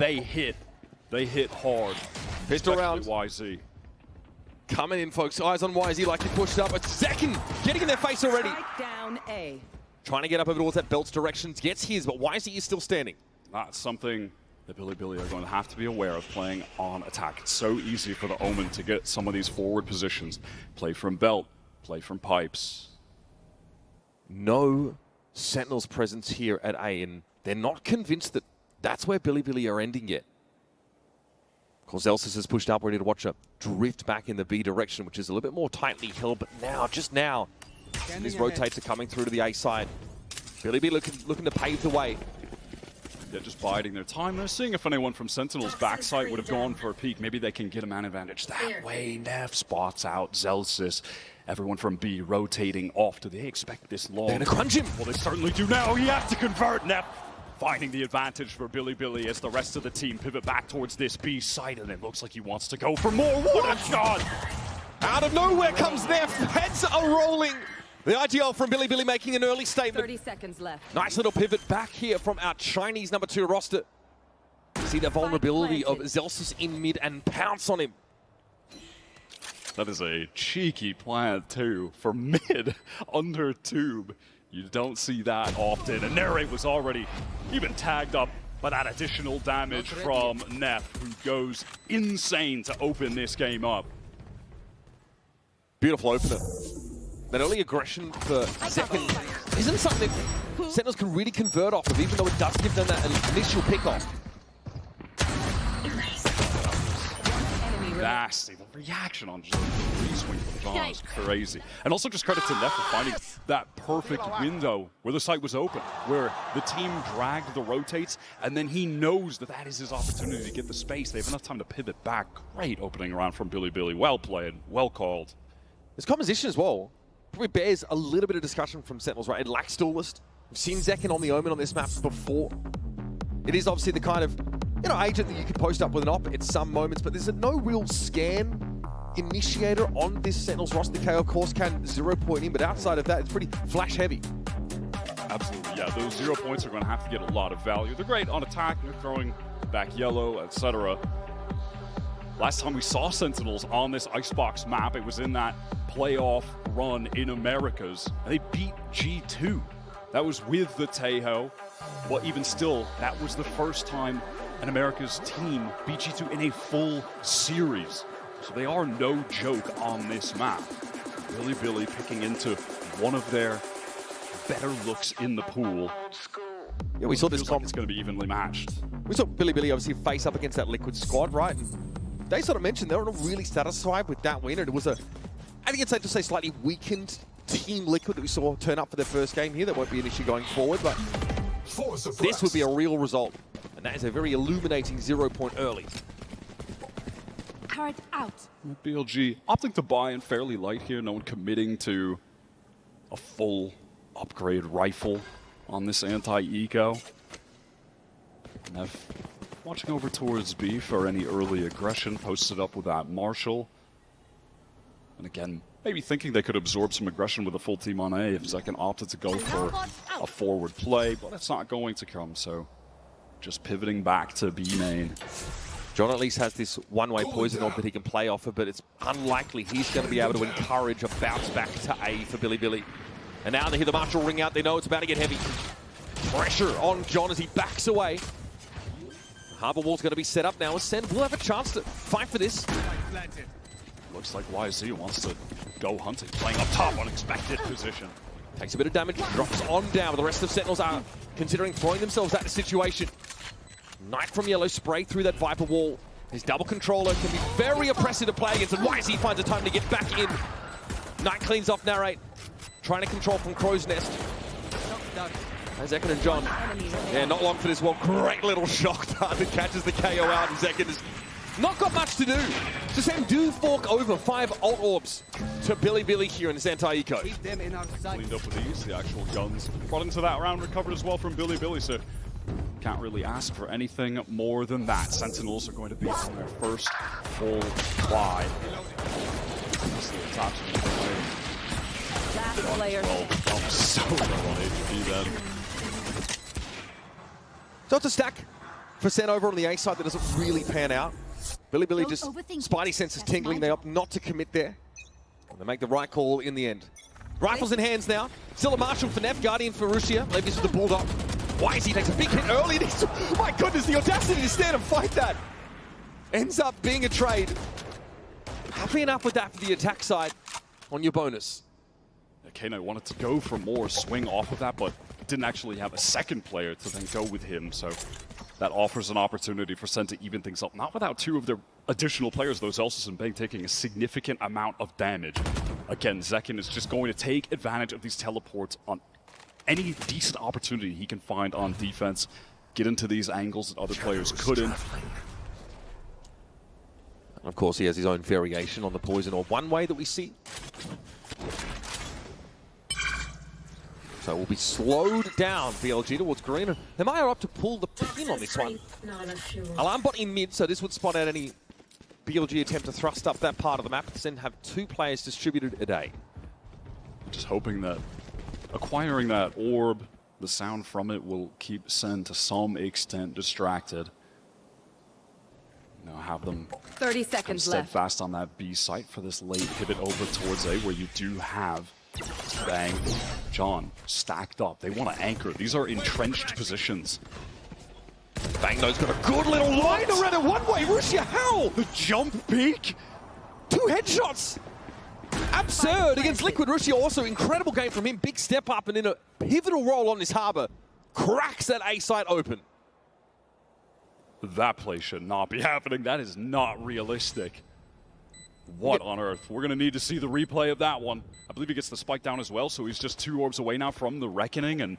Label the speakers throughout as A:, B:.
A: they hit hard.
B: Pistol round.
A: YZ.
B: Coming in, folks. Eyes on YZ like he pushed up. It's Zekin getting in their face already.
C: Strike down A.
B: Trying to get up over towards that belt's direction. Gets his, but YZ is still standing.
A: That's something that Billy are going to have to be aware of playing on attack. It's so easy for the Omen to get some of these forward positions. Play from belt, play from pipes.
B: No Sentinels presence here at A, and they're not convinced that that's where Billy are ending yet. Of course, Elsis has pushed up, ready to watch a drift back in the B direction, which is a little bit more tightly held, but now, just now, these rotates are coming through to the A side. Billy looking to pave the way.
A: They're just biding their time. They're seeing if anyone from Sentinel's backside would have gone for a peek. Maybe they can get a man advantage that way. Nev spots out Zelsis. Everyone from B rotating off. Do they expect this long?
B: They're going to crunch him.
A: Well, they certainly do now. He has to convert. Nev finding the advantage for Billy as the rest of the team pivot back towards this B side. And it looks like he wants to go for more. What a shot!
B: Out of nowhere comes Nev. Heads are rolling. The IGL from Billy making an early statement.
C: 30 seconds left.
B: Nice little pivot back here from our Chinese #2 roster. See the vulnerability of Zelsis in mid and pounce on him.
A: That is a cheeky plant too for mid under tube. You don't see that often. And Narrate was already even tagged up by that additional damage from Neff, who goes insane to open this game up.
B: Beautiful opener. That early aggression for Zekin isn't something that Sentinels can really convert off of, even though it does give them that initial pick-off.
A: Nasty. The reaction on just the re-swing from John is crazy. And also just credit to Neff for finding that perfect window where the site was open, where the team dragged the rotates, and then he knows that that is his opportunity to get the space. They have enough time to pivot back. Great opening round from Billy. Well played. Well called.
B: His composition as well probably bears a little bit of discussion from Sentinels, right? It lacks duelist. We've seen Zekin on the Omen on this map before. It is obviously the kind of, agent that you can post up with an op at some moments, but there's no real scan initiator on this Sentinels roster. The KO, of course, can 0 point in, but outside of that, it's pretty flash heavy.
A: Absolutely, yeah. Those 0 points are going to have to get a lot of value. They're great on attack, they're throwing back yellow, etc. Last time we saw Sentinels on this Icebox map, it was in that playoff run in Americas. And they beat G2. That was with the Tejo. But even still, that was the first time an America's team beat G2 in a full series. So they are no joke on this map. Billy picking into one of their better looks in the pool.
B: Yeah, we saw this
A: comp. It's going to be evenly matched.
B: We saw Billy obviously face up against that Liquid squad, right? And they sort of mentioned they were not really satisfied with that win. And it was I think it's safe to say, slightly weakened Team Liquid that we saw turn up for their first game here. That won't be an issue going forward, but this would be a real result. And that is a very illuminating 0 point early.
C: Turret out.
A: BLG opting to buy in fairly light here. No one committing to a full upgrade rifle on this anti-eco. Nev watching over towards B for any early aggression. Posted up with that Marshall. And again, maybe thinking they could absorb some aggression with a full team on A if Zekin opted to go for a forward play, but it's not going to come, so just pivoting back to B main.
B: John at least has this one-way poison orb that he can play off of, but it's unlikely he's going to be able to encourage a bounce back to A for Billy. And now they hear the Marshall ring out, they know it's about to get heavy. Pressure on John as he backs away. Harbor wall's going to be set up now, as SEN will have a chance to fight for this.
A: Looks like YZ wants to go hunting, playing up top, unexpected position.
B: Takes a bit of damage, drops on down, but the rest of Sentinels are considering throwing themselves at the situation. Knight from Yellow spray through that Viper wall. His double controller can be very oppressive to play against, and YZ finds a time to get back in. Knight cleans off Narrate, trying to control from Crow's Nest. Zekin and John, yeah, not long for this one. Great little shock dart that catches the KO out, and Zekin has not got much to do. Just him do fork over 5 ult orbs to Billy here in this anti-eco.
A: Cleaned up with these, the actual guns brought into that round, recovered as well from Billy, so can't really ask for anything more than that. Sentinels are going to be on their first full buy.
C: Last player.
A: So low on HP then.
B: So it's a stack for SEN over on the A side that doesn't really pan out. Billy just, spidey senses tingling. They opt not to commit there. And they make the right call in the end. Rifles in hands now. Still a Marshall for Neff, Guardian for Rusia. Levius with the Bulldog. Wisey takes a big hit early. And my goodness, the audacity to stand and fight that. Ends up being a trade. Happy enough with that for the attack side on your bonus.
A: Kano wanted to go for more swing off of that, but didn't actually have a second player to then go with him. So that offers an opportunity for SEN to even things up. Not without two of their additional players, though, Zelsis and Bang taking a significant amount of damage. Again, Zekin is just going to take advantage of these teleports on any decent opportunity he can find on defense. Get into these angles that other players couldn't.
B: Of course, he has his own variation on the poison orb. One way that we see. So we'll be slowed down, BLG towards green. They might opt to pull the pin on this one. Alarm bot in mid, so this would spot out any BLG attempt to thrust up that part of the map. Then have two players distributed a day.
A: Just hoping that acquiring that orb, the sound from it will keep SEN to some extent distracted. You know, have them
C: 30 seconds left.
A: Steadfast on that B site for this late pivot over towards A, where you do have Bang, John stacked up. They want to anchor. These are entrenched positions.
B: Bang No's got a good little line around it one way. Rusia, how?
A: The jump peak.
B: 2 headshots. Absurd against Liquid. Rusia also incredible game from him. Big step up and in a pivotal role on this harbor. Cracks that A site open.
A: That play should not be happening. That is not realistic. What on earth? We're going to need to see the replay of that one. I believe he gets the spike down as well, so he's just 2 orbs away now from the Reckoning and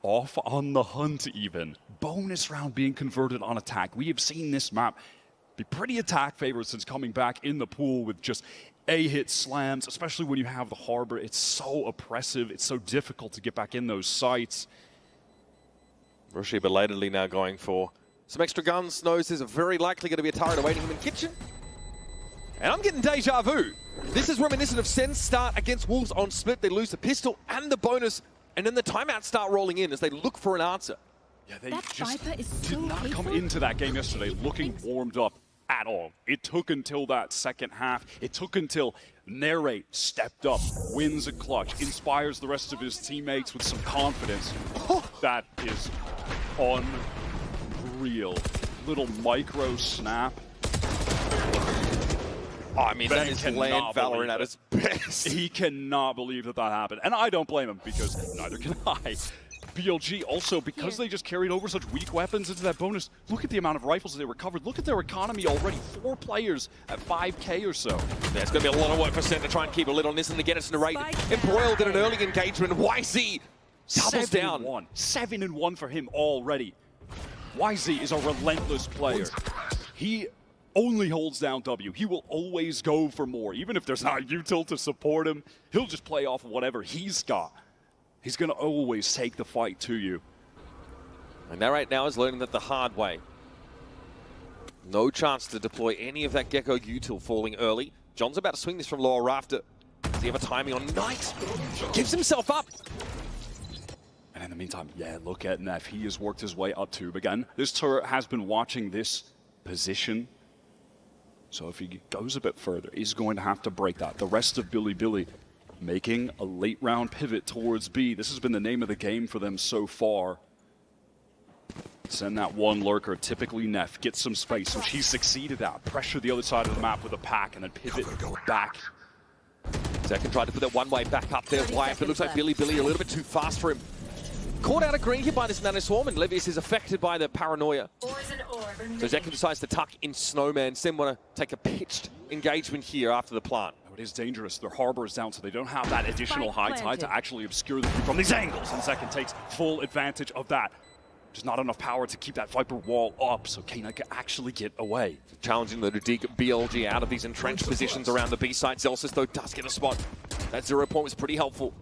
A: off on the hunt even. Bonus round being converted on attack. We have seen this map be pretty attack favored since coming back in the pool with just A-hit slams, especially when you have the harbor. It's so oppressive. It's so difficult to get back in those sites.
B: Rusia belatedly now going for some extra guns. Knows there's a very likely going to be a turret awaiting him in kitchen. And I'm getting deja vu. This is reminiscent of SEN's start against Wolves on split. They lose the pistol and the bonus, and then the timeouts start rolling in as they look for an answer.
A: Yeah, they just did not come into that game yesterday looking warmed up at all. It took until that second half. It took until Narrate stepped up, wins a clutch, inspires the rest of his teammates with some confidence. That is unreal. Little micro snap.
B: Oh, I mean, that is land Valorant at its best.
A: He cannot believe that that happened. And I don't blame him, because neither can I. BLG also, because they just carried over such weak weapons into that bonus, look at the amount of rifles they recovered. Look at their economy already. 4 players at 5K or so.
B: Yeah, it's going to be a lot of work for SEN to try and keep a lid on this and to get us in a rate. Embroiled in an early engagement. YZ doubles down.
A: 7-1 for him already. YZ is a relentless player. He only holds down W. He will always go for more. Even if there's not util to support him, he'll just play off of whatever he's got. He's going to always take the fight to you.
B: And Narrate now is learning that the hard way. No chance to deploy any of that Gecko util falling early. John's about to swing this from lower rafter. Does he have a timing on Knight? Gives himself up.
A: And in the meantime, yeah, look at Neff. He has worked his way up tube again. This turret has been watching this position. So if he goes a bit further, he's going to have to break that. The rest of Billy making a late round pivot towards B. This has been the name of the game for them so far. Send that one lurker, typically Neff, get some space, which he succeeded at. Pressure the other side of the map with a pack and then pivot back.
B: Zekin tried to put that one way back up there. Why? It looks like Billy a little bit too fast for him. Caught out of green here by this Nanoswarm, and Levius is affected by the paranoia. So Zekin decides to tuck in Snowman. SEN want to take a pitched engagement here after the plant.
A: Oh, it is dangerous. Their harbor is down, so they don't have that additional high tide to actually obscure the view from these angles. And Zekin takes full advantage of that. There's not enough power to keep that Viper wall up, so K9 can actually get away.
B: Challenging them to dig BLG out of these entrenched positions around the B side. Zelsis, though, does get a spot. That 0 point was pretty helpful.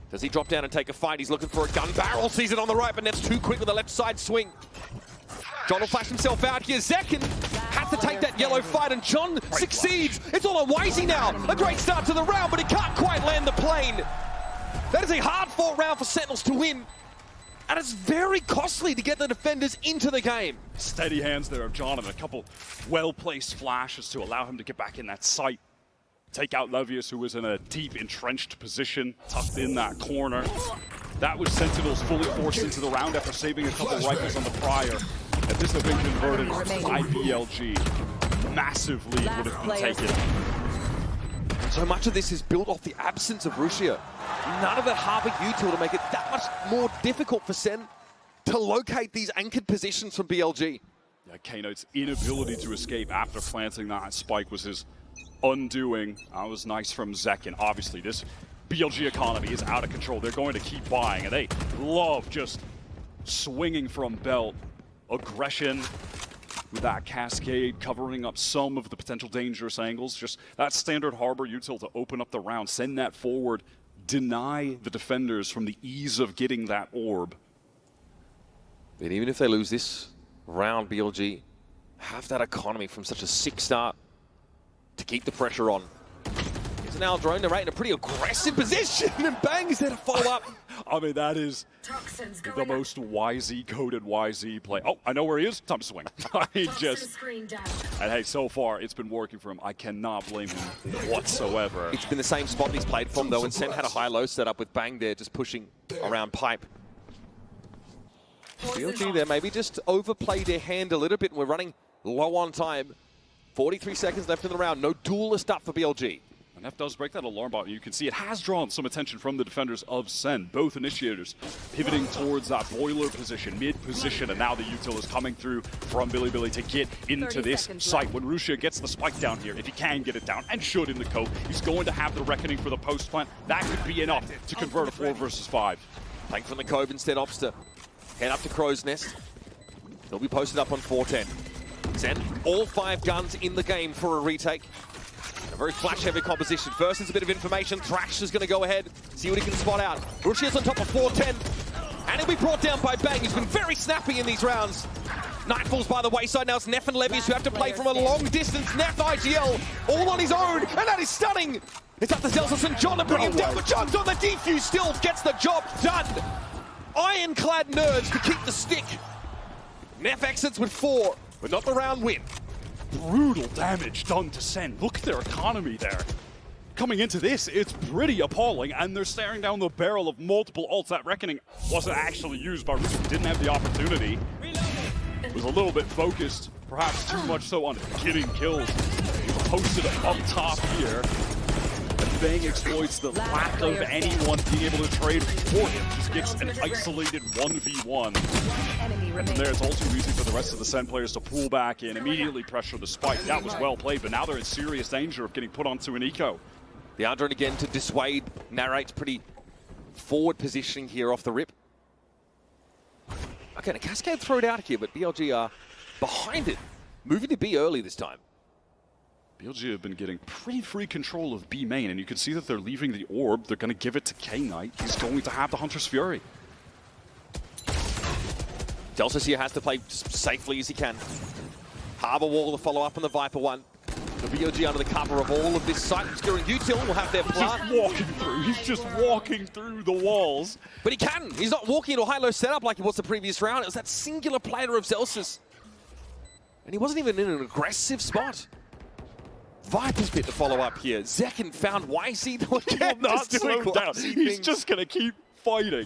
B: Does he drop down and take a fight? He's looking for a gun barrel. Sees it on the right, but Neff's too quick with the left side swing. John will flash himself out here. Zekin had to take that yellow fight, and John succeeds. It's all on Wisey now. A great start to the round, but he can't quite land the plane. That is a hard-fought round for Sentinels to win. And it's very costly to get the defenders into the game.
A: Steady hands there of Jonathan. A couple well-placed flashes to allow him to get back in that sight. Take out Levius, who was in a deep, entrenched position, tucked in that corner. That was Sentinels fully forced into the round after saving a couple rifles on the prior. If this had been converted by BLG, massive lead would have been taken.
B: So much of this is built off the absence of Rusia. None of it harbor util to make it that much more difficult for SEN to locate these anchored positions from BLG.
A: Yeah, K-Note's inability to escape after planting that spike was his undoing. That was nice from Zekin. Obviously, this BLG economy is out of control. They're going to keep buying, and they love just swinging from belt. Aggression with that cascade, covering up some of the potential dangerous angles. Just that standard harbor util to open up the round, send that forward, deny the defenders from the ease of getting that orb.
B: But even if they lose this round, BLG have that economy from such a sick start to keep the pressure on. Here's an Al drone narrating a pretty aggressive position, and bang, is there to follow up.
A: I mean, that is the most YZ-coded YZ play. Oh, I know where he is. Time to swing. And hey, so far, it's been working for him. I cannot blame him whatsoever.
B: It's been the same spot he's played from, though, and SEN had a high-low setup with Bang there, just pushing around pipe. BLG there maybe just overplayed their hand a little bit, and we're running low on time. 43 seconds left in the round. No duelist up for BLG.
A: And that does break that alarm button. You can see it has drawn some attention from the defenders of SEN. Both initiators pivoting towards that boiler position, mid position, and now the util is coming through from Billy to get into this site. When Rusia gets the spike down here, if he can get it down, and should in the Cove, he's going to have the reckoning for the post plant. That could be enough to convert a 4 versus 5.
B: Playing from the Cove instead, Obster. Head up to Crow's Nest. He'll be posted up on 410. SEN, all 5 guns in the game for a retake. A very flash-heavy composition. First is a bit of information. Thrash is going to go ahead, see what he can spot out. Rushia's on top of 410, and he'll be brought down by Bang, who's been very snappy in these rounds. Nightfall's by the wayside. Now it's Neff and Levius who have to play from a long distance. Neff IGL all on his own, and that is stunning. It's up to Zelsus and John to bring him down, but John's on the defuse, still gets the job done. Ironclad nerds to keep the stick. Neff exits with 4, but not the round win.
A: Brutal damage done to SEN. Look at their economy there. Coming into this, it's pretty appalling, and they're staring down the barrel of multiple ults. That reckoning wasn't actually used by Rusia. Didn't have the opportunity. Was a little bit focused, perhaps too much so on getting kills. He's posted up top here. And Bang exploits the lack of anyone being able to trade for him. Just gets an isolated 1v1. And from there, it's also easy for the rest of the SEN players to pull back in, immediately pressure the spike. That was well played, but now they're in serious danger of getting put onto an eco.
B: The Ardrone again to dissuade. Narrates pretty forward positioning here off the rip. Okay, a cascade thrown out here, but BLG are behind it. Moving to B early this time.
A: BLG have been getting pretty free control of B main, and you can see that they're leaving the orb. They're going to give it to K-Knight. He's going to have the Hunter's Fury.
B: Delsus here has to play as safely as he can. Harbor Wall to follow up on the Viper one. The BLG under the cover of all of this site. Obscuring util will have their plant.
A: Just walking through. He's just walking through the walls.
B: But he can. He's not walking into a high-low setup like he was the previous round. It was that singular player of Zelsus. And he wasn't even in an aggressive spot. Viper's bit to follow up here. Zekin found YC to again.
A: Not slow down. He's just going to keep fighting.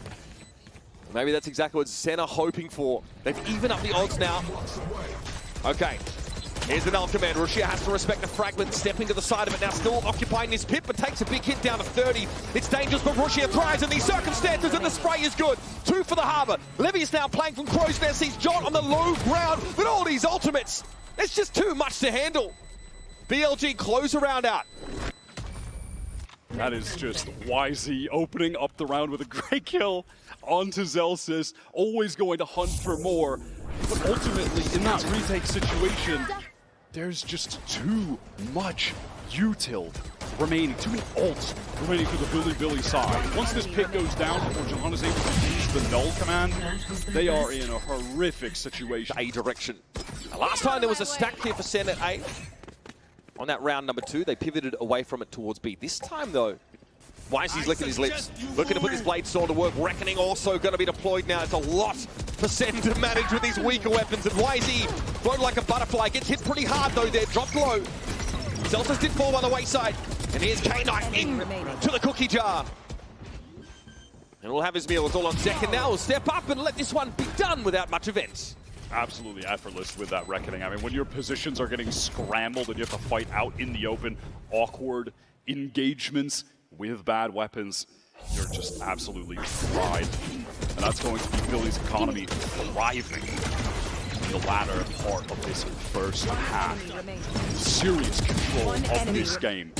B: Maybe that's exactly what SEN are hoping for. They've evened up the odds now. Okay. Here's the null command. Rusia has to respect the fragment, stepping to the side of it now, still occupying this pit, but takes a big hit down to 30. It's dangerous, but Rusia thrives in these circumstances, and the spray is good. 2 for the Harbor. Levius now playing from Crow's Nest. Sees John on the low ground with all these ultimates. It's just too much to handle. BLG close a round out.
A: That is just YZ opening up the round with a great kill onto Zelsus. Always going to hunt for more. But ultimately, in that retake situation, there's just too much util remaining, too many ults remaining for the Billy side. Once this pit goes down before John is able to use the null command, they are in a horrific situation.
B: A direction. Now, last time there was a stack here for SEN at A. On that round number 2, they pivoted away from it towards B. This time, though, Wisey's licking his lips, looking to put his blade sword to work. Reckoning also going to be deployed now. It's a lot for Sen to manage with these weaker weapons. And Wisey, flown like a butterfly, gets hit pretty hard though there, dropped low. Zelsus did fall by the wayside. And here's K-Knight in to the cookie jar. And we'll have his meal. It's all on deck, and now we'll step up and let this one be done without much events.
A: Absolutely effortless with that Reckoning. I mean, when your positions are getting scrambled and you have to fight out in the open, awkward engagements with bad weapons, you're just absolutely fried. And that's going to be Billy's economy thriving in the latter part of this first half. Serious control of this game.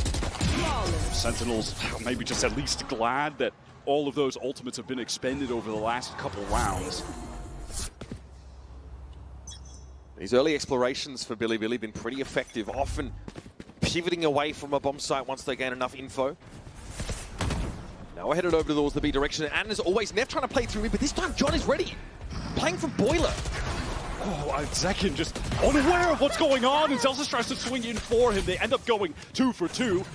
A: Sentinels maybe just at least glad that all of those ultimates have been expended over the last couple rounds.
B: These early explorations for Billy have been pretty effective, often pivoting away from a bomb site once they gain enough info. Now we're headed over towards the B direction, and as always, Nev trying to play through me, but this time John is ready. Playing from Boiler.
A: Oh, Zekin just unaware of what's going on, and Zelsus tries to swing in for him. They end up going 2 for 2.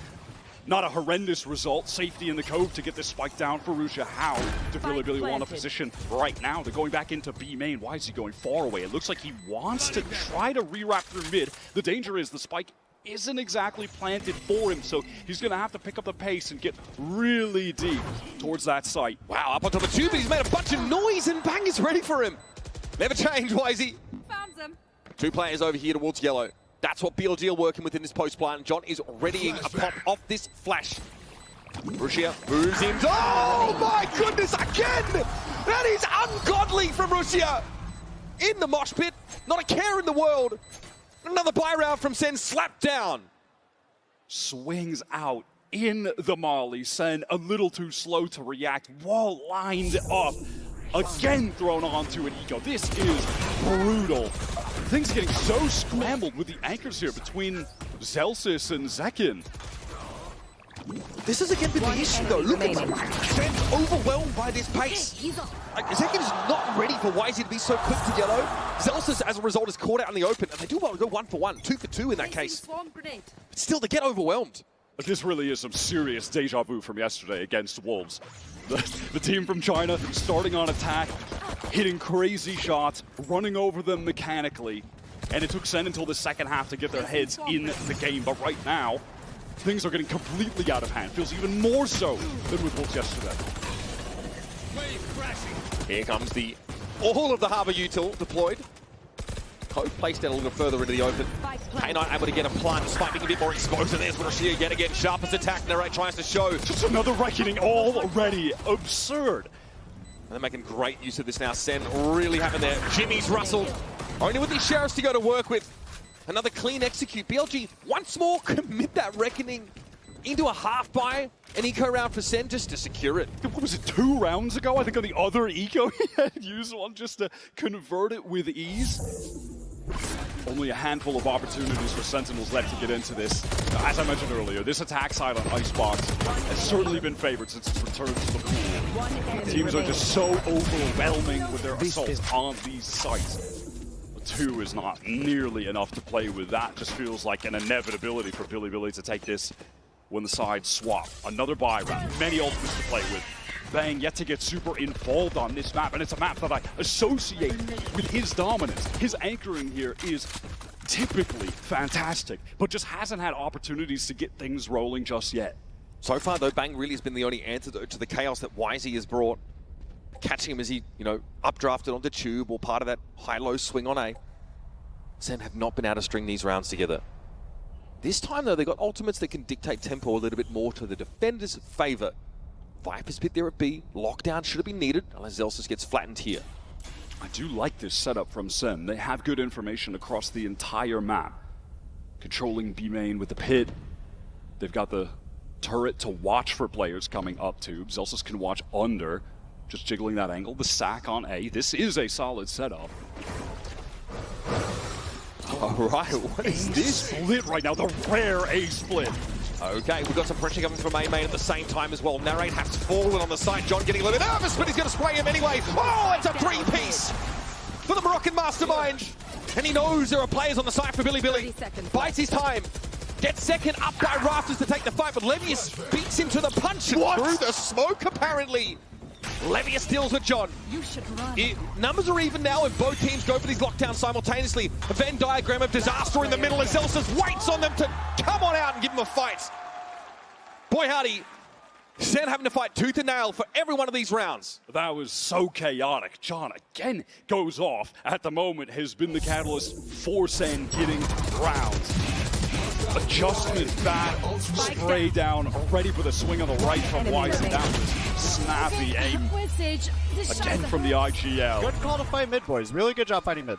A: Not a horrendous result. Safety in the cove to get this spike down for Russia. How do Billy want a position right now? They're going back into B main. Why is he going far away? It looks like he wants to try to rewrap through mid. The danger is the spike isn't exactly planted for him, so he's going to have to pick up the pace and get really deep towards that site.
B: Wow, up on top of two, but he's made a bunch of noise, and bang is ready for him. Never change, Wisey.
C: Found them.
B: Two players over here towards yellow. That's what BLG are working with in this post plan. John is readying a pop off this flash. Russia moves in. Oh my goodness, again! That is ungodly from Russia! In the mosh pit, not a care in the world. Another buy round from Sen, slapped down.
A: Swings out in the Molly. Sen a little too slow to react. Wall lined up. Again thrown onto an eco. This is brutal. Things getting so scrambled with the anchors here between Zelsus and Zekin.
B: This has again been the issue though. Look at Sen's overwhelmed by this pace. Like, Zekin is not ready for Wisey to be so quick to yellow. Zelsus, as a result, is caught out in the open, and they do well to go 1 for 1, 2 for 2 in that case. But still, they get overwhelmed.
A: This really is some serious deja vu from yesterday against Wolves. The team from China starting on attack, hitting crazy shots, running over them mechanically, and it took Sen until the second half to get their heads in the game. But right now, things are getting completely out of hand. Feels even more so than with Wolves yesterday.
B: Here comes all of the Harbor Util deployed. Cove placed down a little further into the open. K-Knight able to get a plant despite being a bit more exposed. And there's Rashia yet again. Sharpest attack. Narrate tries to show.
A: Just another Reckoning already. Absurd.
B: And they're making great use of this now. Sen really having their Jimmy's rustled. Only with these sheriffs to go to work with. Another clean execute. BLG once more commit that Reckoning into a half buy. An eco round for Sen just to secure it.
A: What was it, 2 rounds ago? I think on the other eco he had used one just to convert it with ease. Only a handful of opportunities for Sentinels left to get into this. As I mentioned earlier, this attack side on Icebox has certainly been favored since its return to the pool. The teams are just so overwhelming with their assaults on these sites. 2 is not nearly enough to play with. That just feels like an inevitability for Billy to take this when the sides swap. Another buy round, many ultimates to play with. Bang yet to get super involved on this map, and it's a map that I associate with his dominance. His anchoring here is typically fantastic, but just hasn't had opportunities to get things rolling just yet.
B: So far though, Bang really has been the only antidote to the chaos that Wisey has brought. Catching him as he, updrafted onto Tube or part of that high-low swing on A. Sen have not been able to string these rounds together. This time though, they got ultimates that can dictate tempo a little bit more to the defender's favor. Viper's pit there at B. Lockdown should have been needed, unless Zelsus gets flattened here.
A: I do like this setup from Sen. They have good information across the entire map. Controlling B main with the pit. They've got the turret to watch for players coming up tube. Zelsus can watch under, just jiggling that angle. The sack on A. This is a solid setup.
B: All right, what is this?
A: Split right now, the rare A split.
B: Okay, we've got some pressure coming from A main at the same time as well. Narrate has fallen on the side. John getting a little bit nervous, but he's going to spray him anyway. Oh, it's a 3-piece for the Moroccan mastermind. And he knows there are players on the side for Billy. Bites his time. Gets second up by Rafters to take the fight, but Levius beats him to the punch and through the smoke, apparently. Levius deals with John.
C: You should run.
B: Numbers are even now if both teams go for these lockdowns simultaneously. A Venn diagram of disaster in the middle as Zelsus waits on them to come on out and give them a fight. Boy howdy, SEN having to fight tooth and nail for every one of these rounds.
A: That was so chaotic. John again goes off. At the moment has been the catalyst for SEN getting rounds. Adjustment back, spray down, ready for the swing on the right from YZ. That was snappy aim again from the IGL.
D: Good call to fight mid, boys. Really good job fighting mid.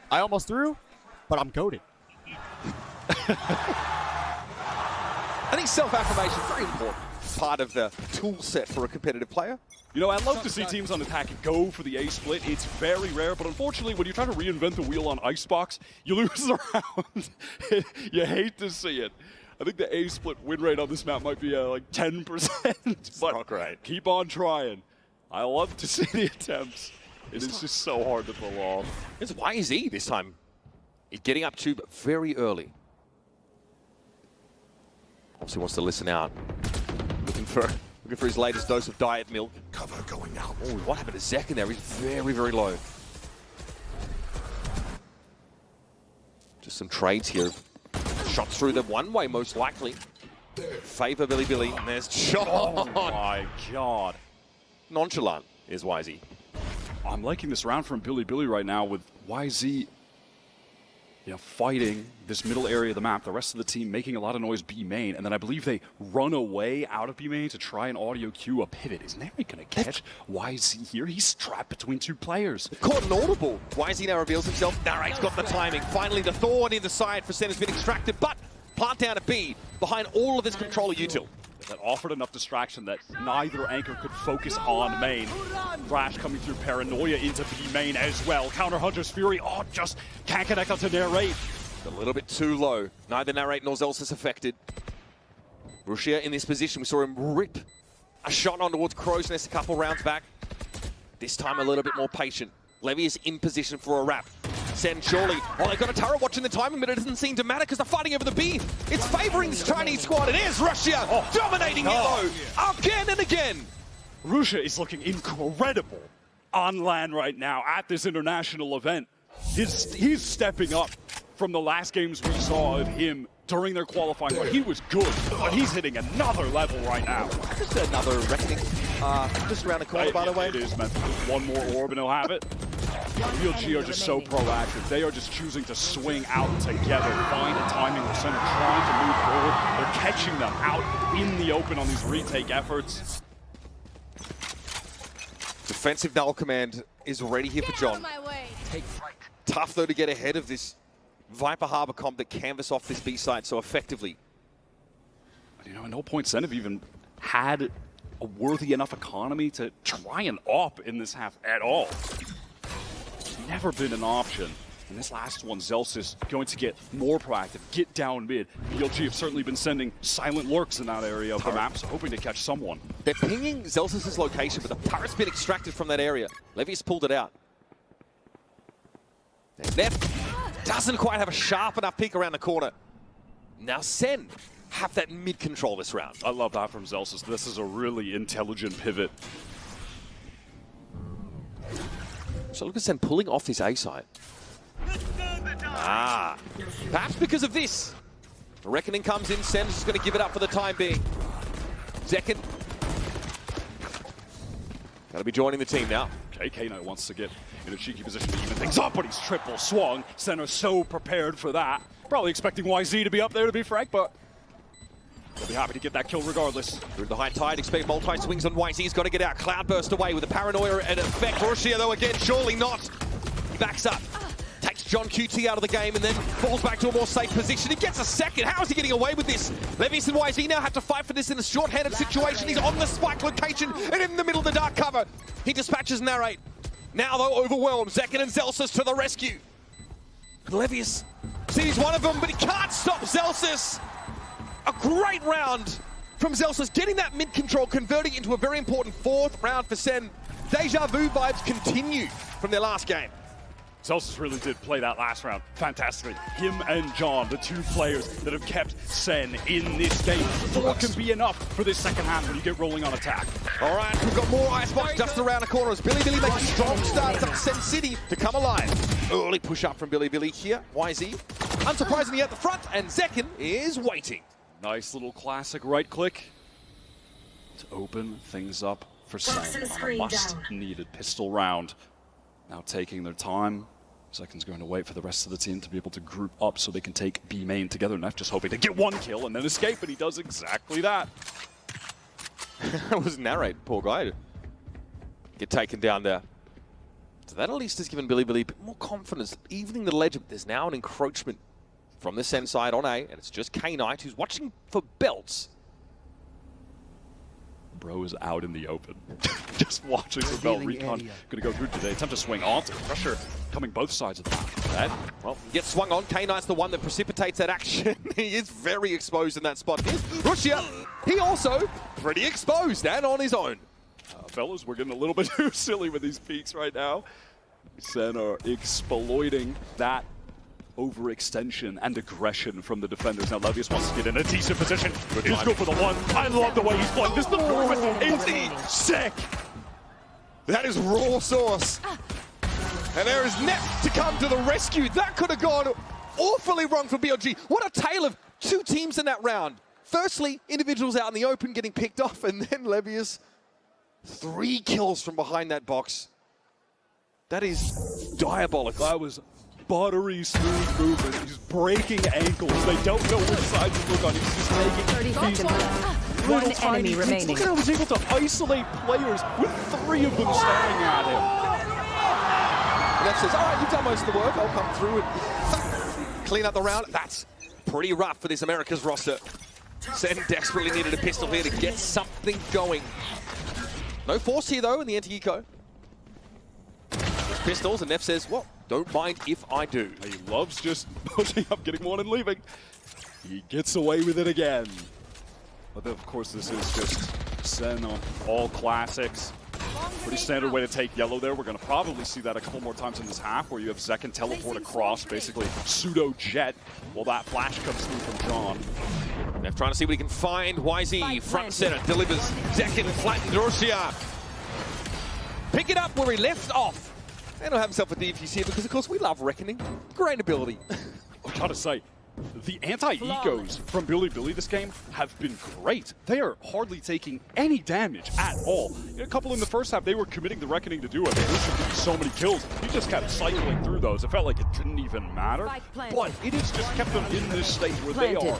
D: I almost threw, but I'm goated.
B: I think self-affirmation is very important part of the tool set for a competitive player.
A: You know, I'd love to see teams on attack go for the A split. It's very rare, but unfortunately, when you try to reinvent the wheel on Icebox, you lose the round. You hate to see it. I think the A split win rate on this map might be like 10%. But
B: not great.
A: Keep on trying. I love to see the attempts. It is just so hard to pull off.
B: It's YZ this time. He's getting up to but very early. Obviously wants to listen out. Looking for his latest dose of diet milk.
E: Cover going out.
B: Oh, what happened to Zek in there? He's very, very low. Just some trades here. Shots through the one-way, most likely. Favor Billy. And there's John.
A: Oh my God.
B: Nonchalant is YZ.
A: I'm liking this round from Billy right now with YZ, you know, fighting this middle area of the map. The rest of the team making a lot of noise B main, and then I believe they run away out of B main to try and audio cue a pivot. Is Nary going to catch YZ here? He's trapped between two players.
B: Caught an audible. YZ now reveals himself. Narrate's got the timing. Finally, the thorn in the side for SEN has been extracted, but plant down to B behind all of this controller util.
A: That offered enough distraction that neither anchor could focus on main. Flash coming through, Paranoia into B main as well. Counter Hunter's Fury, oh, just can't connect onto Narrate.
B: A little bit too low. Neither Narrate nor Zelsus affected. Rushia in this position, we saw him rip a shot on towards Crow's Nest a couple rounds back. This time a little bit more patient. Levy is in position for a wrap. SEN surely. Oh, they've got a turret watching the timing, but it doesn't seem to matter because they're fighting over the B. It's favoring this Chinese squad. It is Russia dominating yellow again and again.
A: Russia is looking incredible on LAN right now at this international event. He's stepping up from the last games we saw of him during their qualifying run. He was good, but he's hitting another level right now.
B: Just another reckoning just around the corner, by the way.
A: It is meant to just one more orb and he'll have it. BLG are just so proactive. They are just choosing to swing out together, find a timing where SEN are trying to move forward. They're catching them out in the open on these retake efforts.
B: Defensive null command is already here for John. Tough though to get ahead of this Viper Harbor comp that canvas off this B side so effectively.
A: You know, at no point SEN have even had a worthy enough economy to try and op in this half at all. It's never been an option. And this last one, Zelsus going to get more proactive, get down mid. BLG have certainly been sending silent lurks in that area of the map, so hoping to catch someone.
B: They're pinging Zelsus' location, but the turret's been extracted from that area. Levy's pulled it out. And Neff doesn't quite have a sharp enough peek around the corner. Now SEN have that mid control this round.
A: I love that from Zelsus. This is a really intelligent pivot.
B: So look at SEN pulling off this A side. Perhaps because of this. The reckoning comes in, SEN's just going to give it up for the time being. Zekin. Gotta be joining the team now.
A: K-Knight wants to get in a cheeky position to even things up, but he's triple swung. SEN are so prepared for that. Probably expecting YZ to be up there, to be frank, but they'll be happy to get that kill regardless.
B: Through the high tide, expect multi-swings on YZ. He's got to get out. Cloudburst away with a Paranoia and effect. Rushia, though, again, surely not. He backs up. Takes John QT out of the game and then falls back to a more safe position. He gets a second. How is he getting away with this? Levius and YZ now have to fight for this in a short-handed situation. He's on the spike location and in the middle of the dark cover. He dispatches Narrate. Now, though, overwhelmed. Zekin and Zelsus to the rescue. And Levius sees one of them, but he can't stop Zelsus. A great round from Zelsus, getting that mid-control, converting into a very important fourth round for SEN. Deja vu vibes continue from their last game.
A: Celsius really did play that last round fantastically. Him and John, the two players that have kept SEN in this game. 4 can be enough for this second half when you get rolling on attack.
B: All right, we've got more Icebox just around the corner as Billy makes a strong start. It's up to SEN City to come alive. Early push up from Billy here. YZ, unsurprisingly at the front, and Zekin is waiting.
A: Nice little classic right click to open things up for SEN on a much-needed pistol round. Now taking their time. Zekin's going to wait for the rest of the team to be able to group up so they can take B main together. Neff just hoping to get 1 kill and then escape, and he does exactly that.
B: That was narrate, poor guy. Get taken down there. So that at least has given Billy a bit more confidence. Evening the ledge, there's now an encroachment from the SEN side on A, and it's just K-Knight who's watching for belts.
A: Bro is out in the open. Just watching for belt. Recon gonna go through today. Attempt to swing onto pressure coming both sides of the map.
B: And, well, gets swung on. K-Knight's the one that precipitates that action. He is very exposed in that spot. Here's Russia. He also pretty exposed and on his own.
A: Fellas, we're getting a little bit too silly with these peaks right now. SEN are exploiting that overextension and aggression from the defenders. Now Levius wants to get in a decent position. He's go for the one. I love the way he's playing this. The throw is sick.
B: That is raw sauce. And there is Neff to come to the rescue. That could have gone awfully wrong for BLG. What a tale of 2 teams in that round. Firstly, individuals out in the open getting picked off, and then Levius 3 kills from behind that box. That is diabolical.
A: That was buttery smooth movement. He's breaking ankles. They don't know which side to look on. He's just making
C: 30 seconds left.
A: little
C: 1
A: tiny
C: enemy
A: kicks.
C: remaining.
A: Look at how he's able to isolate players with 3 of them staring at him.
B: Neff says, all right, you've done most of the work. I'll come through and clean up the round. That's pretty rough for this America's roster. SEN desperately needed a pistol here to get something going. No force here, though, in the anti-eco. Pistols, and Neff says, well, don't mind if I do.
A: He loves just pushing up, getting one and leaving. He gets away with it again. But then, of course, this is just SEN on all classics. Pretty standard way to take yellow there. We're going to probably see that a couple more times in this half, where you have Zekin teleport across, basically pseudo-jet, while that flash comes through from John.
B: Neff trying to see what he can find. YZ, front center, delivers. Zekin flattens Russia. Pick it up where he left off. And he'll have himself a defuse here because, of course, we love Reckoning. Great ability.
A: I gotta say, the anti-ecos from Billy this game have been great. They are hardly taking any damage at all. A couple in the first half, they were committing the Reckoning to do it. They were so many kills. He just kept cycling through those. It felt like it didn't even matter. But it has just kept them in this state where they are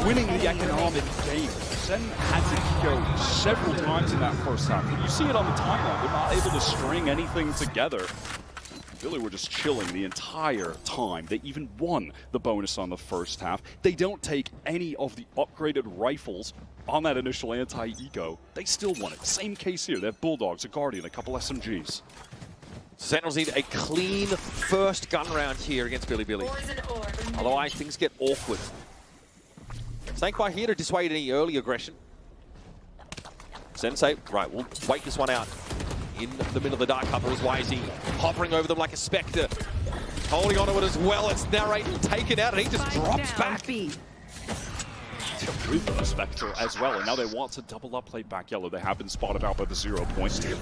A: winning the economic game. SEN had to go several times in that first half. You see it on the timeline. They're not able to string anything together. Billy were just chilling the entire time. They even won the bonus on the first half. They don't take any of the upgraded rifles on that initial anti-eco. They still won it. Same case here. They have Bulldogs, a Guardian, a couple SMGs.
B: Sentinels need a clean first gun round here against Billy. Otherwise, things get awkward. Snake by here to dissuade any early aggression. Sensei, right, we'll wait this one out. In the middle of the dark cover is YZ, hovering over them like a spectre. Holding onto it as well. It's narrate taken out, and he just drops back.
A: With the Spectre as well, and now they want to double up play back yellow. They have been spotted out by the 0 points here.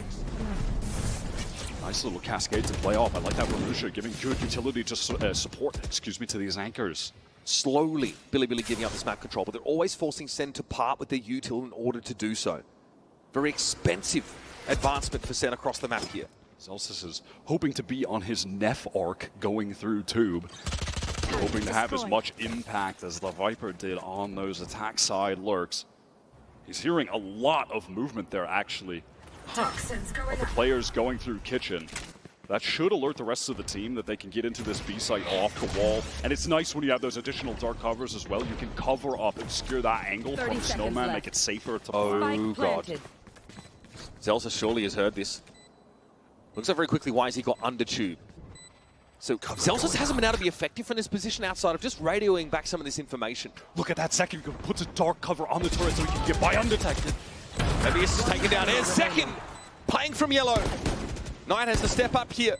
A: Nice little cascade to play off. I like that Remusha giving good utility to support, to these anchors.
B: Slowly, Billy giving up this map control, but they're always forcing SEN to part with their util in order to do so. Very expensive advancement for SEN across the map here.
A: Celsius is hoping to be on his Neff arc going through tube. Hoping to have as much impact as the Viper did on those attack side lurks. He's hearing a lot of movement there, actually. Of the players going through kitchen. That should alert the rest of the team that they can get into this B site off the wall. And it's nice when you have those additional dark covers as well. You can cover up, obscure that angle from Snowman, make it safer to
B: Oh, God. Zelsa surely has heard this. Looks like very quickly YZ got under tube. So Zelsa hasn't been able to be effective from this position outside of just radioing back some of this information.
A: Look at that second, puts a dark cover on the turret so he can get by undetected.
B: Levius is taken down here. Second, playing from yellow. Knight has to step up here.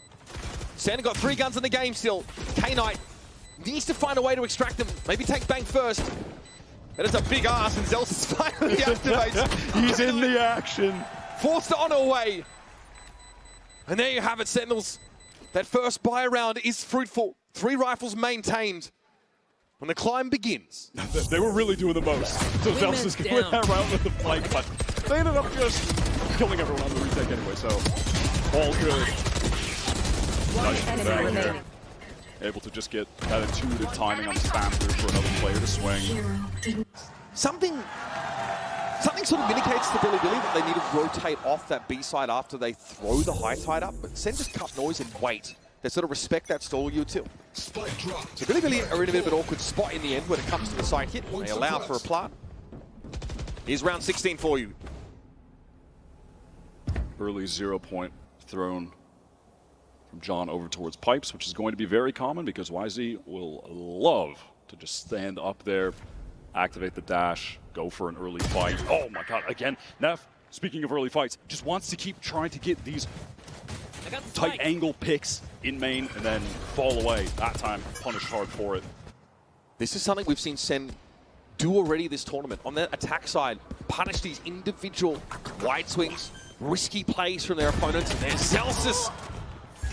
B: SEN got 3 guns in the game still. K-Knight needs to find a way to extract them. Maybe take Bang first. That is a big ass, and Zelsis finally activates.
A: He's in the action.
B: Forced on away. And there you have it, Sentinels. That first buy round is fruitful. 3 rifles maintained. When the climb begins.
A: They were really doing the most. So Zelsis could win that round with the flank, but they ended up just killing everyone on the retake anyway, so all good. Nice
C: enemy remaining.
A: Able to just get that intuitive timing on the spam through for another player to swing.
B: Something sort of indicates to BLG that they need to rotate off that B side after they throw the high tide up, but SEN just cut noise and wait. They sort of respect that stall util. So BLG are in a bit of an awkward spot in the end when it comes to the side hit. They allow for a plant. Here's round 16 for you.
A: Early 0 point thrown from John over towards pipes, which is going to be very common because YZ will love to just stand up there, activate the dash, go for an early fight. Oh my god, again, Neff, speaking of early fights, just wants to keep trying to get these tight angle picks in main and then fall away. That time, punished hard for it.
B: This is something we've seen SEN do already this tournament. On that attack side, punish these individual wide swings, risky plays from their opponents, and there's Zelsis.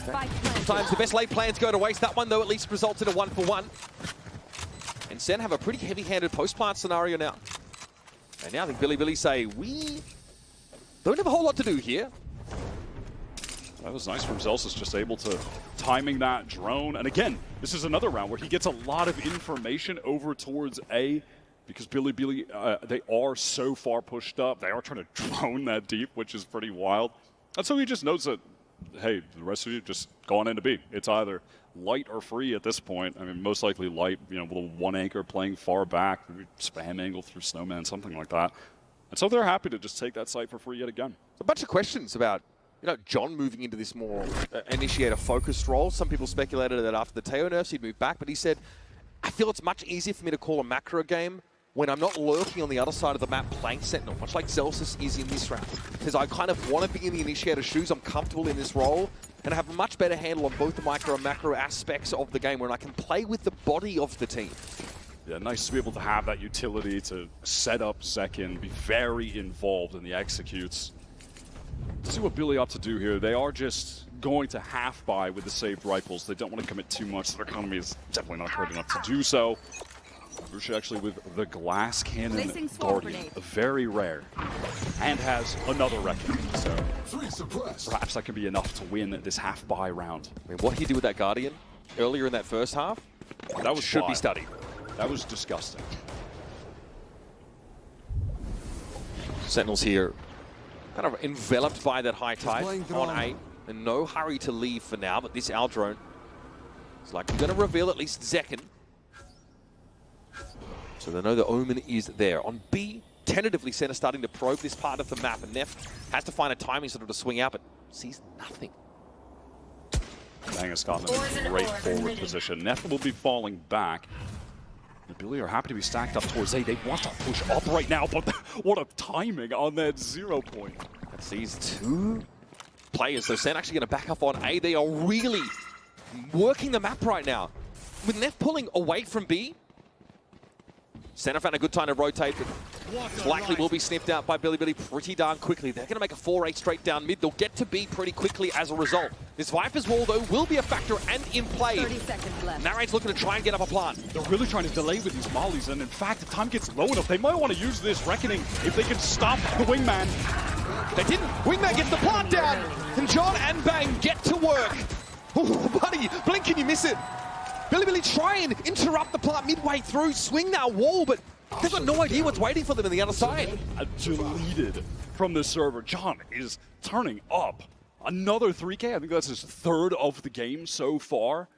B: Sometimes the best laid plans go to waste. That one, though, at least results in a 1-for-1. And SEN have a pretty heavy-handed post-plant scenario now. And now I think BLG say, we don't have a whole lot to do here.
A: That was nice from Zelsis, just able to timing that drone. And again, this is another round where he gets a lot of information over towards A because BLG, they are so far pushed up. They are trying to drone that deep, which is pretty wild. And so he just knows that, hey, the rest of you just go on into B. It's either light or free at this point. I mean, most likely light, you know, with a 1 anchor playing far back, maybe spam angle through Snowman, something like that. And so they're happy to just take that site for free yet again.
B: A bunch of questions about, you know, John moving into this more initiator-focused role. Some people speculated that after the Teo nerfs he'd move back, but he said, I feel it's much easier for me to call a macro game when I'm not lurking on the other side of the map playing Sentinel, much like Zelsis is in this round. Because I kind of want to be in the initiator shoes, I'm comfortable in this role, and I have a much better handle on both the micro and macro aspects of the game where I can play with the body of the team.
A: Yeah, nice to be able to have that utility to set up second, be very involved in the executes. Let's see what BLG opt to do here. They are just going to half buy with the saved rifles. They don't want to commit too much. Their economy is definitely not great enough to do so. Rushi actually with the glass cannon Guardian, very rare, and has another Reckoning. So perhaps that can be enough to win this half buy round.
B: I mean, what he did with that Guardian earlier in that first half,
A: that was
B: should be studied.
A: That was disgusting.
B: Sentinels here, kind of enveloped by that high tide on A, and no hurry to leave for now, but this Al drone is likely going to reveal at least Zekken. So they know the Omen is there. On B, tentatively SEN are starting to probe this part of the map, and Neff has to find a timing sort of to swing out, but sees nothing.
A: Bang has gotten in a great forward position. Neff will be falling back. BLG are happy to be stacked up towards A. They want to push up right now, but what a timing on that 0 point.
B: That sees 2 players, so SEN actually going to back up on A. They are really working the map right now. With Neff pulling away from B, SEN have found a good time to rotate, but likely will be sniffed out by BLG pretty darn quickly. They're going to make a 4-8 straight down mid. They'll get to B pretty quickly as a result. This Viper's wall, though, will be a factor and in play.
C: 30 seconds left.
B: Narrate's looking to try and get up a plant.
A: They're really trying to delay with these mollies, and in fact, if time gets low enough, they might want to use this Reckoning if they can stop the Wingman.
B: They didn't. Wingman gets the plant down, and John and Bang get to work. Ooh, buddy, blink and you miss it. BLG try and interrupt the plant midway through, swing that wall, but they've got no idea what's waiting for them on the other side.
A: Deleted from the server. John is turning up. Another 3K. I think that's his 3rd of the game so far.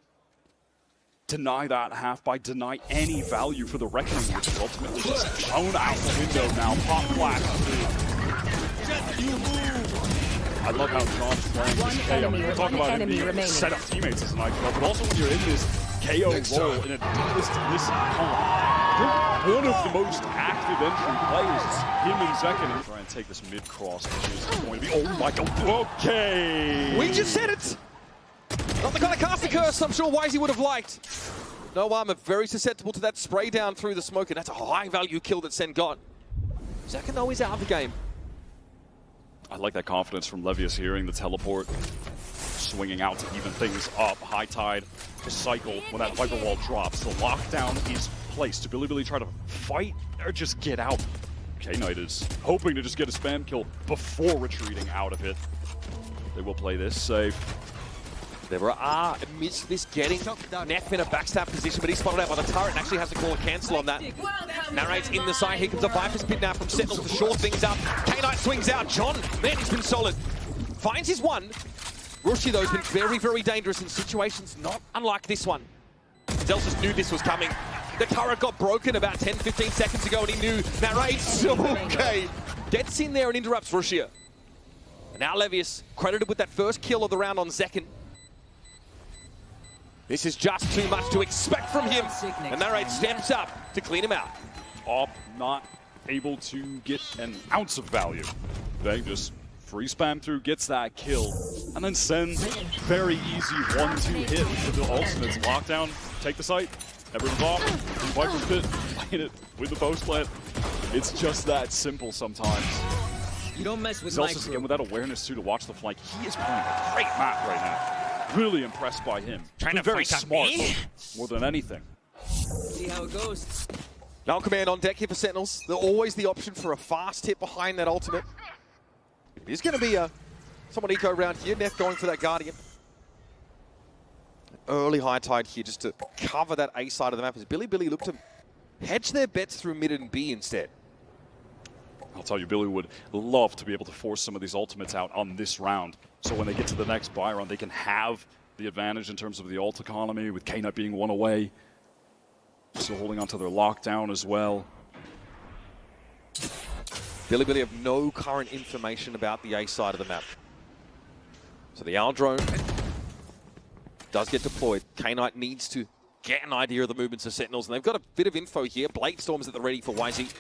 A: Deny that half by deny any value for the Reckoning, which is ultimately just thrown out the window now. Pop flash through. I love how John's playing this KO. We're talking about it being set up teammates as an IPL, but also when you're in this KO role in a deepest listen comp, you're one of the most active entry players. Him and Zekken try and take this mid cross, which is going to be, oh my god, okay!
B: We just said it! Not the kind of caster curse I'm sure Wisey would have liked. No armor, very susceptible to that spray down through the smoke, and that's a high value kill that Sen got. Second though is out of the game.
A: I like that confidence from Levius hearing the teleport, swinging out to even things up. High tide to cycle when that Viper Wall drops. The lockdown is placed. To Billy try to fight or just get out? K-Knight is hoping to just get a spam kill before retreating out of it. They will play this safe.
B: There are, amidst this, getting Neff in a backstab position, but he's spotted out by the turret and actually has to call a cancel on that. Narrates in the side. Here comes a Viper spin now from Sentinels to shore things up. K-Knight swings out. John, man, he's been solid. Finds his one. Rushi, though, has been very, very dangerous in situations not unlike this one. Zelsus knew this was coming. The turret got broken about 10-15 seconds ago, and he knew Narrates. Okay. Gets in there and interrupts Rushia. And now Levius credited with that first kill of the round on Zekin. This is just too much to expect from him. And Narrate steps up to clean him out.
A: Op not able to get an ounce of value. They just free spam through, gets that kill. And then Sen, very easy 1-2 hit with the ultimates. Lockdown, take the site, everyone's off, Viper's pit, playing it with the post plant. It's just that simple sometimes.
E: You don't mess with
A: Zelsus again with that awareness too to watch the flank. He is playing a great map right now. Really impressed by him.
E: Trying to
A: very
E: flank on
A: smart,
E: me?
A: more than anything.
E: See how it goes.
B: Null command on deck here for Sentinels. They're always the option for a fast hit behind that ultimate. It is going to be a somewhat eco round here. Neff going for that Guardian. Early high tide here just to cover that A side of the map as Billy look to hedge their bets through mid and B instead.
A: I'll tell you, Billy would love to be able to force some of these ultimates out on this round. So when they get to the next buy round, they can have the advantage in terms of the ult economy, with K-Nut being one away. Still holding onto their lockdown as well.
B: Billy have no current information about the A side of the map. So the Owl drone does get deployed. K-Knight needs to get an idea of the movements of Sentinels, and they've got a bit of info here. Blade Storm's at the ready for Wisey.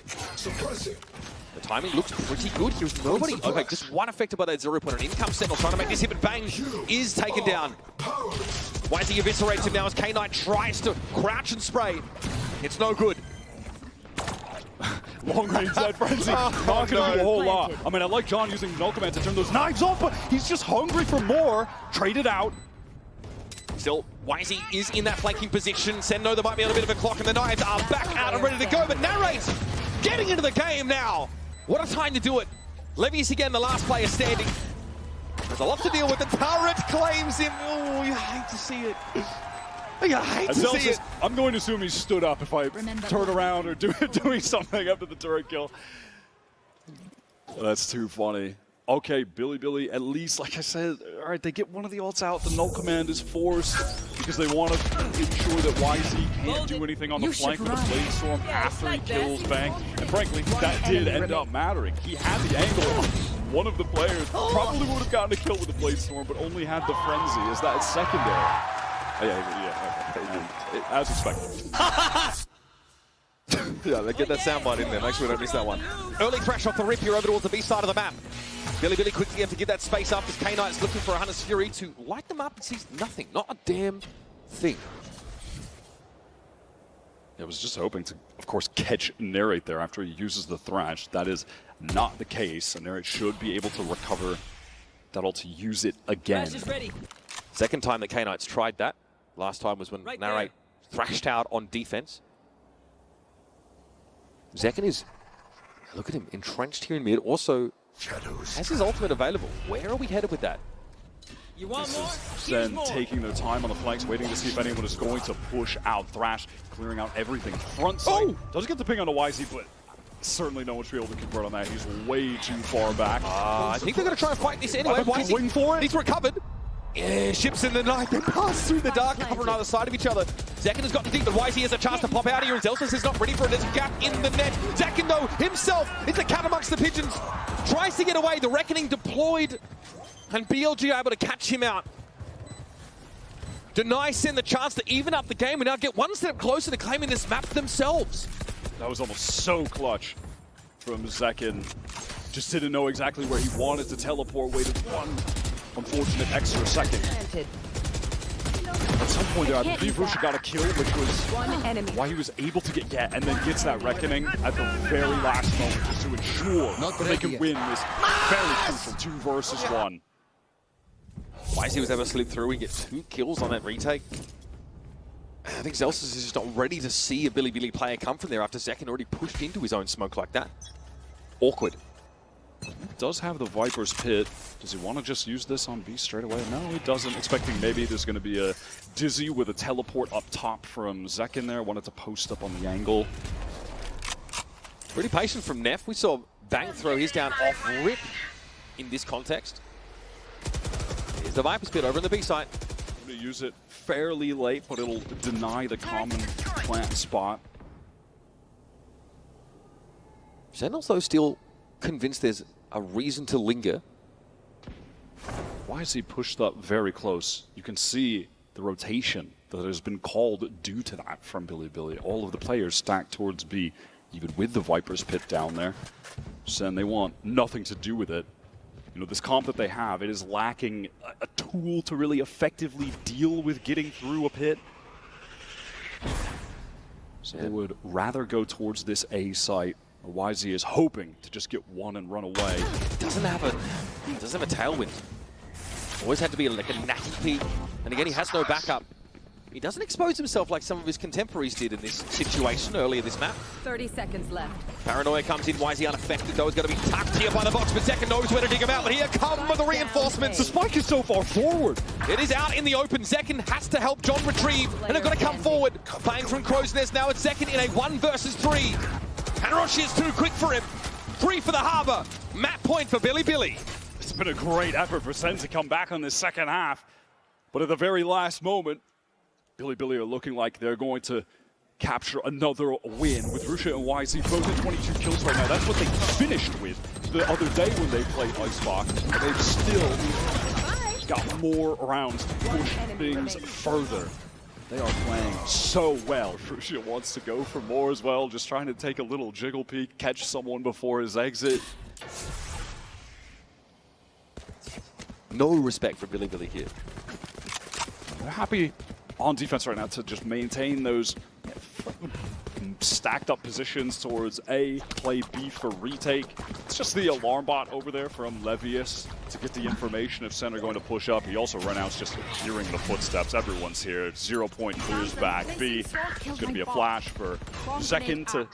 B: The timing looks pretty good. Here's nobody. Okay, just one affected by that 0 point. An in-comes Sentinel trying to make this hit, but bang, is taken down. Wisey eviscerates him now as K-Knight tries to crouch and spray. It's no good.
A: Long range Dead Frenzy, not going to do a whole lot. I mean, I like John using Null Command to turn those knives off, but he's just hungry for more. Trade it out.
B: Still, Wisey is in that flanking position. Sen know there might be a little bit of a clock, and the knives are back out and ready to go, but Narrate getting into the game now. What a time to do it. Levius again, the last player standing. There's a lot to deal with. The turret claims him. Oh, you hate to see it. You hate to see it.
A: I'm going to assume he stood up if I turn around or doing something after the turret kill. That's too funny. Okay, Billy, at least, like I said, all right, they get one of the ults out. The Null Command is forced because they want to ensure that YZ can't do anything on the flank with the Blade Storm after he kills Bang. And frankly, that did end up mattering. He had the angle. One of the players probably would have gotten a kill with the Blade Storm, but only had the Frenzy as that secondary. Yeah, as expected.
B: Yeah, get that soundbite in there. Make sure we don't miss that one. Early crash off the rip here over towards the B side of the map. Billy quickly have to give that space up as K-Knight's looking for a Hunter's Fury to light them up and sees nothing. Not a damn thing.
A: I was just hoping to, of course, catch Narrate there after he uses the Thrash. That is not the case, and Narrate should be able to recover that ult to use it again.
B: Second time that K-Knight's tried that. Last time was when Narrate thrashed out on defense. Zekin is, look at him, entrenched here in mid. Also, has his ultimate available. Where are we headed with that?
E: You want more?
A: Sen taking their time on the flanks, waiting to see if anyone is going to push out. Thrash clearing out everything. Front side does get the ping on the YZ, but certainly no one should be able to convert on that. He's way too far back.
B: I think they're going to try and fight this anyway.
A: Waiting for it.
B: He's recovered. Yeah, ships in the night. They pass through the dark cover on either side of each other. Zekin has got the deep, but YZ has a chance to pop out here, and Zelsus is not ready for it. There's a gap in the net. Zekin, though, himself is a cat amongst the pigeons. Tries to get away. The Reckoning deployed, and BLG able to catch him out. Deny Sen the chance to even up the game and now get one step closer to claiming this map themselves.
A: That was almost so clutch from Zekin. Just didn't know exactly where he wanted to teleport. Waited one unfortunate extra second. At some point there, I believe Rusha got a kill, which was
C: One enemy.
A: why he was able to get and then gets that reckoning at the very last moment just to ensure that they can win this very crucial 2 versus 1.
B: Wisey was able to slip through and get 2 kills on that retake. I think Zelsis is just not ready to see a Billy player come from there after Zekin already pushed into his own smoke like that. Awkward.
A: Does have the Viper's Pit. Does he want to just use this on B straight away? No, he doesn't. Expecting maybe there's going to be a Dizzy with a teleport up top from Zekin there. Wanted to post up on the angle.
B: Pretty patient from Neff. We saw Bang throw his down off rip in this context. Here's the Viper's Pit over on the B side.
A: Going to use it fairly late, but it'll deny the common plant spot.
B: Sentinels, though, still convinced there's a reason to linger.
A: Why is he pushed up very close? You can see the rotation that has been called due to that from Billy. All of the players stacked towards B, even with the Viper's Pit down there. SEN, they want nothing to do with it. You know, this comp that they have, it is lacking a tool to really effectively deal with getting through a pit. So they would rather go towards this A site. Wisey is hoping to just get one and run away.
B: Doesn't have a tailwind. Always had to be like a natty peak. And again, he has no backup. He doesn't expose himself like some of his contemporaries did in this situation earlier this map.
C: 30 seconds left.
B: Paranoia comes in, Wisey unaffected though. He's going to be tucked here by the box, but Zekin knows where to dig him out. But here come the reinforcements.
A: The spike is so far forward.
B: It is out in the open. Zekin has to help John retrieve, and they're going to come forward. Playing from Crow's Nest now. It's Zekin in a 1 versus 3. Haroshi is too quick for him. 3 for the Harbor. Map point for Billy.
A: It's been a great effort for SEN to come back on this second half. But at the very last moment, Billy are looking like they're going to capture another win with Rusha and Wisey both at 22 kills right now. That's what they finished with the other day when they played Icebox. But they've still got more rounds to push things further. They are playing so well. Rusha wants to go for more as well, just trying to take a little jiggle peek, catch someone before his exit.
B: No respect for Billy here.
A: They're happy on defense right now to just maintain those stacked up positions towards A, play B for retake. It's just the alarm bot over there from Levius to get the information if SEN are going to push up. He also ran out just hearing the footsteps. Everyone's here. 0 point clears back B. It's going to be a flash for Zekin to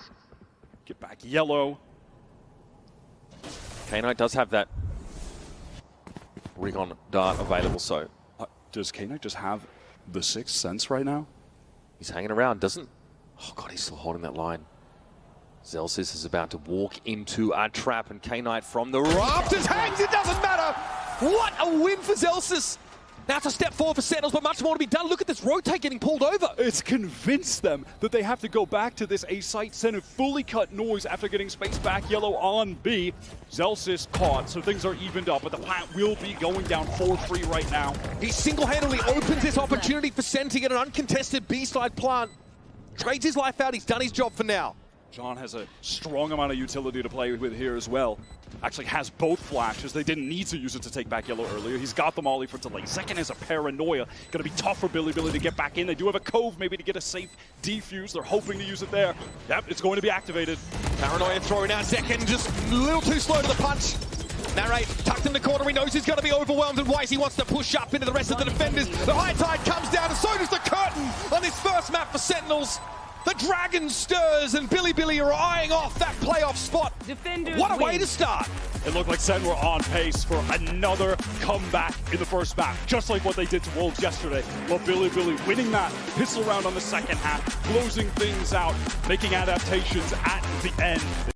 A: get back yellow.
B: K-Knight does have that Recon dart available, so
A: Does K-Knight just have the sixth sense right now?
B: he's hanging around, doesn't? Oh god, he's still holding that line. Zelsis is about to walk into a trap, and K-Knight from the rafters hangs. It doesn't matter. What a win for Zelsis. Now it's a step forward for Sentinels, but much more to be done. Look at this rotate getting pulled over.
A: It's convinced them that they have to go back to this A site. SEN have fully cut noise after getting space back yellow on B. Zelsis caught, so things are evened up, but the plant will be going down 4-3 right now.
B: He single-handedly opens this opportunity for SEN to get an uncontested B-side plant. Trades his life out. He's done his job for now.
A: John has a strong amount of utility to play with here as well. Actually has both flashes. They didn't need to use it to take back yellow earlier. He's got the molly for delay. Zekin has a paranoia. Gonna be tough for Billy to get back in. They do have a cove maybe to get a safe defuse. They're hoping to use it there. Yep, it's going to be activated.
B: Paranoia throwing out Zekin, just a little too slow to the punch. Narrate tucked in the corner. He knows he's going to be overwhelmed, and Wisey wants to push up into the rest of the defenders. The high tide comes down, and so does the curtain on this first map for Sentinels. The dragon stirs, and Billy are eyeing off that playoff spot.
C: Defenders
B: What a way
C: win.
B: to start.
A: It looked like SEN were on pace for another comeback in the first map, just like what they did to Wolves yesterday. But Billy winning that pistol round on the second half, closing things out, making adaptations at the end.